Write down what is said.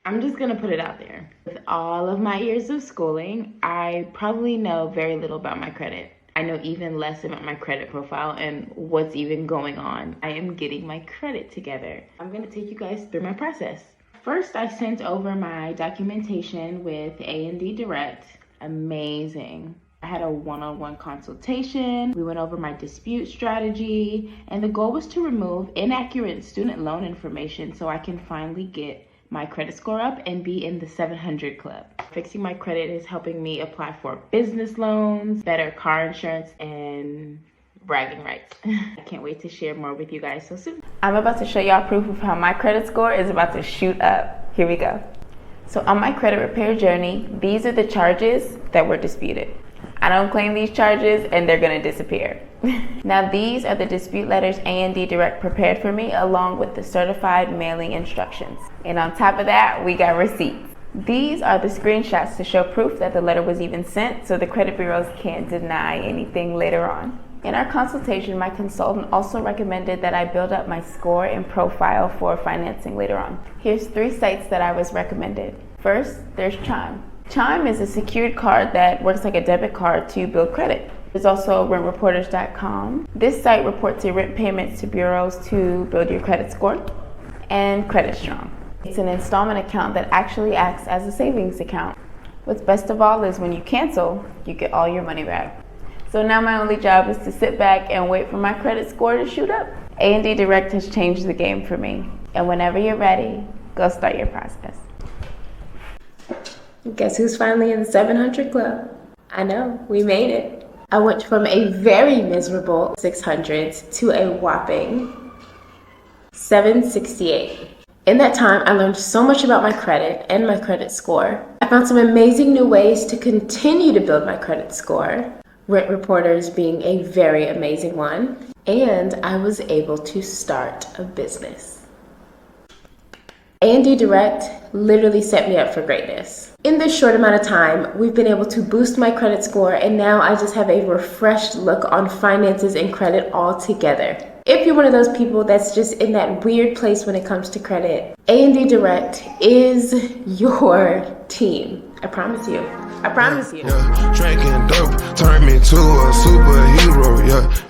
I'm just gonna put it out there. With all of my years of schooling, I probably know very little about my credit. I know even less about my credit profile and what's even going on. I am getting my credit together. I'm gonna take you guys through my process. First, I sent over my documentation with A.N.D. Direct. Amazing. I had a one-on-one consultation. We went over my dispute strategy, and the goal was to remove inaccurate student loan information so I can finally get my credit score up and be in the 700 club. Fixing my credit is helping me apply for business loans, better car insurance, and bragging rights. I can't wait to share more with you guys so soon. I'm about to show y'all proof of how my credit score is about to shoot up. Here we go. So on my credit repair journey, these are the charges that were disputed. I don't claim these charges and they're gonna disappear. Now these are the dispute letters A&D Direct prepared for me along with the certified mailing instructions. And on top of that, we got receipts. These are the screenshots to show proof that the letter was even sent so the credit bureaus can't deny anything later on. In our consultation, my consultant also recommended that I build up my score and profile for financing later on. Here's 3 sites that I was recommended. First, there's Chime. Chime is a secured card that works like a debit card to build credit. There's also rentreporters.com. This site reports your rent payments to bureaus to build your credit score. And Credit Strong. It's an installment account that actually acts as a savings account. What's best of all is when you cancel, you get all your money back. So now my only job is to sit back and wait for my credit score to shoot up. A&D Direct has changed the game for me. And whenever you're ready, go start your process. Guess who's finally in the 700 club? I know, we made it. I went from a very miserable 600s to a whopping 768. In that time, I learned so much about my credit and my credit score. I found some amazing new ways to continue to build my credit score, Rent Reporters being a very amazing one, and I was able to start a business. A&D Direct literally set me up for greatness. In this short amount of time, we've been able to boost my credit score, and now I just have a refreshed look on finances and credit all together. If you're one of those people that's just in that weird place when it comes to credit, A&D Direct is your team. I promise you. I promise you. Yeah, drinking dope turned me to a superhero, yeah.